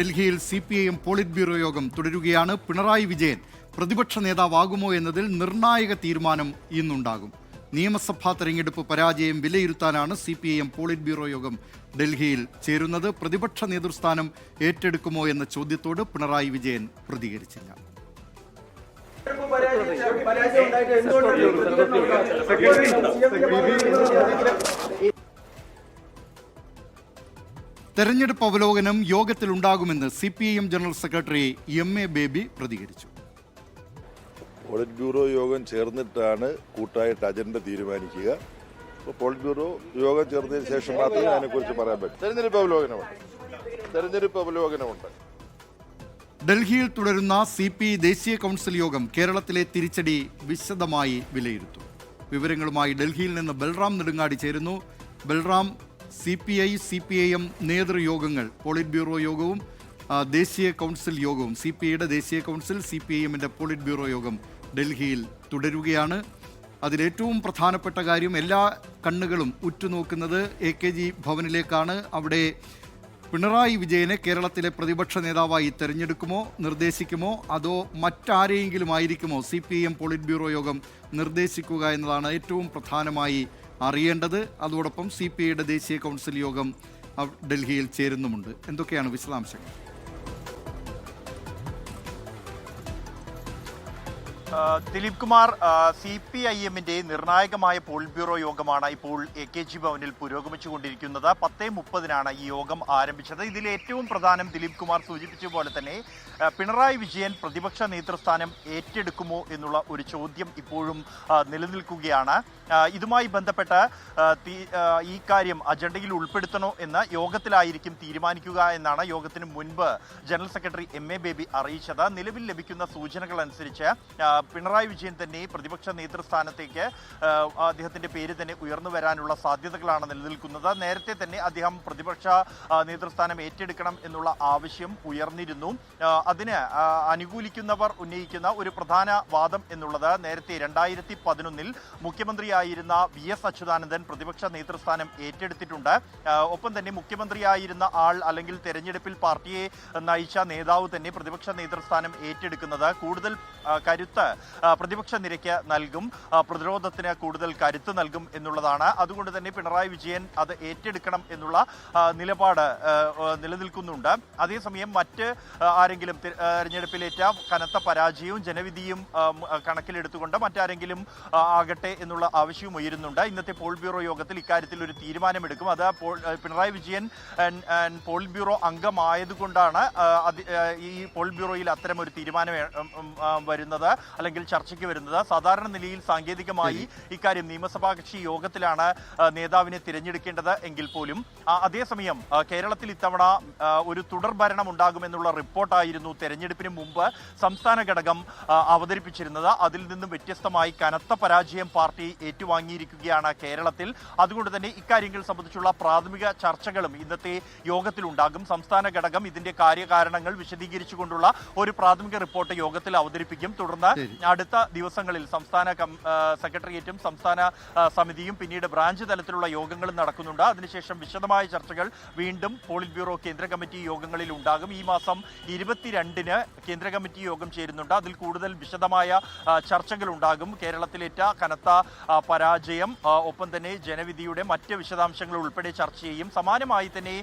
ഡൽഹിയിൽ CPIM polit bureau യോഗം തുടരുകയാണ്. പിണറായി വിജയൻ പ്രതിപക്ഷ നേതാവാകുമോ എന്നതിൽ നിർണായക തീരുമാനം ഇന്നുണ്ടാകും. നിയമസഭാ തെരഞ്ഞെടുപ്പ് പരാജയം വിലയിരുത്താനാണ് CPIM പോളിറ്റ് ബ്യൂറോ യോഗം ഡൽഹിയിൽ ചേരുന്നത്. പ്രതിപക്ഷ നേതൃസ്ഥാനം ഏറ്റെടുക്കുമോ എന്ന ചോദ്യത്തോട് പിണറായി വിജയൻ പ്രതികരിച്ചില്ല. തെരഞ്ഞെടുപ്പ് അവലോകനം യോഗത്തിലുണ്ടാകുമെന്ന് CPIM general secretary MA baby പ്രതികരിച്ചു. പോളിറ്റ് ബ്യൂറോ യോഗം ചേർന്നിട്ടാണ് കൂട്ടായിട്ട് അജണ്ട തീരുമാനിക്കുക. അപ്പോൾ പോളിറ്റ് ബ്യൂറോ യോഗം ചേർന്നതിന് ശേഷം മാത്രമേ അതിനെക്കുറിച്ച് പറയാൻ പറ്റൂ. തെരഞ്ഞെടുപ്പ് അവലോകനമുണ്ട്. ഡൽഹിയിൽ തുടരുന്ന CPI ദേശീയ കൗൺസിൽ യോഗം കേരളത്തിലെ തിരിച്ചടി വിശദമായി വിലയിരുത്തും. വിവരങ്ങളുമായി ഡൽഹിയിൽ നിന്ന് ബൽറാം നെടുങ്ങാടി ചേരുന്നു. ബൽറാം, CPIM നേതൃയോഗങ്ങൾ, പോളിറ്റ് ബ്യൂറോ യോഗവും ദേശീയ കൗൺസിൽ യോഗവും, CPIയുടെ ദേശീയ കൗൺസിൽ, CPIMന്റെ പോളിറ്റ് ബ്യൂറോ യോഗം ഡൽഹിയിൽ തുടരുകയാണ്. അതിലേറ്റവും പ്രധാനപ്പെട്ട കാര്യം, എല്ലാ കണ്ണുകളും ഉറ്റുനോക്കുന്നത് AKG ഭവനിലേക്കാണ്. അവിടെ പിണറായി വിജയനെ കേരളത്തിലെ പ്രതിപക്ഷ നേതാവായി തെരഞ്ഞെടുക്കുമോ, നിർദ്ദേശിക്കുമോ, അതോ മറ്റാരെയെങ്കിലും ആയിരിക്കുമോ CPIM പോളിറ്റ് ബ്യൂറോ യോഗം നിർദ്ദേശിക്കുക എന്നതാണ് ഏറ്റവും പ്രധാനമായി അറിയേണ്ടത്. അതോടൊപ്പം CPIയുടെ ദേശീയ കൗൺസിൽ യോഗം ഡൽഹിയിൽ ചേരുന്നുമുണ്ട്. എന്തൊക്കെയാണ് വിശദാംശങ്ങൾ? ദിലീപ് കുമാർ, CPIMന്റെ നിർണായകമായ പോളിറ്റ് ബ്യൂറോ യോഗമാണ് ഇപ്പോൾ AKG ഭവനിൽ പുരോഗമിച്ചുകൊണ്ടിരിക്കുന്നത്. 10:30 ഈ യോഗം ആരംഭിച്ചത്. ഇതിൽ ഏറ്റവും പ്രധാനം ദിലീപ് കുമാർ സൂചിപ്പിച്ച പോലെ തന്നെ പിണറായി വിജയൻ പ്രതിപക്ഷ നേതൃസ്ഥാനം ഏറ്റെടുക്കുമോ എന്നുള്ള ഒരു ചോദ്യം ഇപ്പോഴും നിലനിൽക്കുകയാണ്. ഇതുമായി ബന്ധപ്പെട്ട് ഈ കാര്യം അജണ്ടയിൽ ഉൾപ്പെടുത്തണോ എന്ന് യോഗത്തിലായിരിക്കും തീരുമാനിക്കുക എന്നാണ് യോഗത്തിന് മുൻപ് ജനറൽ സെക്രട്ടറി MA ബേബി അറിയിച്ചത്. നിലവിൽ ലഭിക്കുന്ന സൂചനകൾ അനുസരിച്ച് പിണറായി വിജയൻ തന്നെ പ്രതിപക്ഷ നേതൃസ്ഥാനത്തേക്ക് അദ്ദേഹത്തിന്റെ പേര് തന്നെ ഉയർന്നു വരാനുള്ള സാധ്യതകളാണ് നിലനിൽക്കുന്നത്. നേരത്തെ തന്നെ അദ്ദേഹം പ്രതിപക്ഷ നേതൃസ്ഥാനം ഏറ്റെടുക്കണം എന്നുള്ള ആവശ്യം ഉയർന്നിരുന്നു. അതിന് അനുകൂലിക്കുന്നവർ ഉന്നയിക്കുന്ന ഒരു പ്രധാന വാദം എന്നുള്ളത്, നേരത്തെ 2011 മുഖ്യമന്ത്രിയായിരുന്ന VS അച്യുതാനന്ദൻ പ്രതിപക്ഷ നേതൃസ്ഥാനം ഏറ്റെടുത്തിട്ടുണ്ട്. ഒപ്പം തന്നെ മുഖ്യമന്ത്രിയായിരുന്ന ആൾ, അല്ലെങ്കിൽ തെരഞ്ഞെടുപ്പിൽ പാർട്ടിയെ നയിച്ച നേതാവ് തന്നെ പ്രതിപക്ഷ നേതൃസ്ഥാനം ഏറ്റെടുക്കുന്നത് കൂടുതൽ കരുത്ത് പ്രതിപക്ഷ നിരയ്ക്ക് നൽകും, പ്രതിരോധത്തിന് കൂടുതൽ കരുത്ത് നൽകും എന്നുള്ളതാണ്. അതുകൊണ്ട് തന്നെ പിണറായി വിജയൻ അത് ഏറ്റെടുക്കണം എന്നുള്ള നിലപാട് നിലനിൽക്കുന്നുണ്ട്. അതേസമയം മറ്റ് ആരെങ്കിലും തെരഞ്ഞെടുപ്പിലേറ്റ കനത്ത പരാജയവും ജനവിധിയും കണക്കിലെടുത്തുകൊണ്ട് മറ്റാരെങ്കിലും ആകട്ടെ എന്നുള്ള ആവശ്യവും ഉയരുന്നുണ്ട്. ഇന്നത്തെ പോളിറ്റ് ബ്യൂറോ യോഗത്തിൽ ഇക്കാര്യത്തിൽ ഒരു തീരുമാനമെടുക്കും. അത് പിണറായി വിജയൻ പോളിറ്റ് ബ്യൂറോ അംഗമായതുകൊണ്ടാണ് ഈ പോളിറ്റ് ബ്യൂറോയിൽ അത്തരം ഒരു തീരുമാനം വരുന്നത്, അല്ലെങ്കിൽ ചർച്ചയ്ക്ക് വരുന്നത്. സാധാരണ നിലയിൽ സാങ്കേതികമായി ഇക്കാര്യം നിയമസഭാ കക്ഷി യോഗത്തിലാണ് നേതാവിനെ തിരഞ്ഞെടുക്കേണ്ടത് എങ്കിൽ പോലും അതേസമയം കേരളത്തിൽ ഇത്തവണ ഒരു തുടർ ഭരണം ഉണ്ടാകുമെന്നുള്ള റിപ്പോർട്ടായിരുന്നു തെരഞ്ഞെടുപ്പിന് മുമ്പ് സംസ്ഥാന ഘടകം അവതരിപ്പിച്ചിരുന്നത്. അതിൽ നിന്നും വ്യത്യസ്തമായി കനത്ത പരാജയം പാർട്ടി ഏറ്റുവാങ്ങിയിരിക്കുകയാണ് കേരളത്തിൽ. അതുകൊണ്ട് തന്നെ ഇക്കാര്യങ്ങൾ സംബന്ധിച്ചുള്ള പ്രാഥമിക ചർച്ചകളും ഇന്നത്തെ യോഗത്തിലുണ്ടാകും. സംസ്ഥാന ഘടകം ഇതിന്റെ കാര്യകാരണങ്ങൾ വിശദീകരിച്ചുകൊണ്ടുള്ള ഒരു പ്രാഥമിക റിപ്പോർട്ട് യോഗത്തിൽ അവതരിപ്പിക്കും. തുടർന്ന് അടുത്ത ദിവസങ്ങളിൽ സംസ്ഥാന സെക്രട്ടേറിയറ്റും സംസ്ഥാന സമിതിയും പിന്നീട് ബ്രാഞ്ച് തലത്തിലുള്ള യോഗങ്ങളും നടക്കുന്നുണ്ട്. അതിനുശേഷം വിശദമായ ചർച്ചകൾ വീണ്ടും പോളിറ്റ് ബ്യൂറോ കേന്ദ്ര കമ്മിറ്റി യോഗങ്ങളിൽ ഉണ്ടാകും. ഈ മാസം 22-ന് കേന്ദ്ര കമ്മിറ്റി യോഗം ചേരുന്നുണ്ട്. അതിൽ കൂടുതൽ വിശദമായ ചർച്ചകൾ ഉണ്ടാകും. കേരളത്തിലേറ്റ കനത്ത പരാജയം, ഒപ്പം തന്നെ ജനവിധിയുടെ മറ്റ് വിശദാംശങ്ങൾ ഉൾപ്പെടെ ചർച്ച ചെയ്യും. സമാനമായി തന്നെ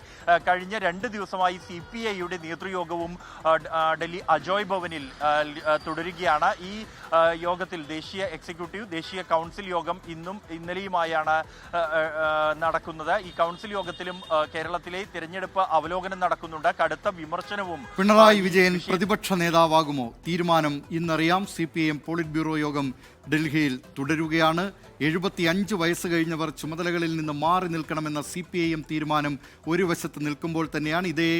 കഴിഞ്ഞ 2 ദിവസമായി CPIയുടെ നേതൃയോഗവും ഡൽഹി അജോയ് ഭവനിൽ തുടരുകയാണ്. ഈ യോഗത്തിൽ ദേശീയ എക്സിക്യൂട്ടീവ്, ദേശീയ കൗൺസിൽ യോഗം ഇന്നും ഇന്നലെയുമായാണ് നടക്കുന്നത്. ഈ കൗൺസിൽ യോഗത്തിലും കേരളത്തിലെ തിരഞ്ഞെടുപ്പ് അവലോകനം നടക്കുന്നുണ്ട്. കടുത്ത വിമർശനവും. പിണറായി വിജയൻ പ്രതിപക്ഷ നേതാവാകുമോ? തീരുമാനം ഇന്നറിയാം. CPIM പോളിറ്റ് ബ്യൂറോ യോഗം ഡൽഹിയിൽ തുടരുകയാണ്. 75 വയസ്സ് കഴിഞ്ഞവർ ചുമതലകളിൽ നിന്ന് മാറി നിൽക്കണമെന്ന CPIM തീരുമാനം ഒരു വശത്ത് നിൽക്കുമ്പോൾ തന്നെയാണ് ഇതേ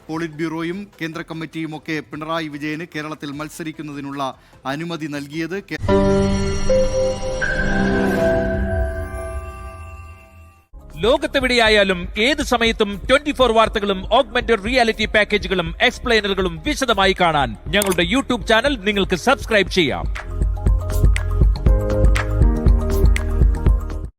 പോളിറ്റ് ബ്യൂറോയും കേന്ദ്ര കമ്മിറ്റിയും ഒക്കെ പിണറായി വിജയന് കേരളത്തിൽ മത്സരിക്കുന്നതിനുള്ള അനുമതി നൽകിയത്. ലോകത്തെവിടെയായാലും ഏത് സമയത്തും 24 വാർത്തകളും ഓഗ്മെന്റഡ് റിയാലിറ്റി പാക്കേജുകളും എക്സ്പ്ലെയിനറുകളും വിശദമായി കാണാൻ ഞങ്ങളുടെ YouTube ചാനൽ നിങ്ങൾക്ക് സബ്സ്ക്രൈബ് ചെയ്യാം.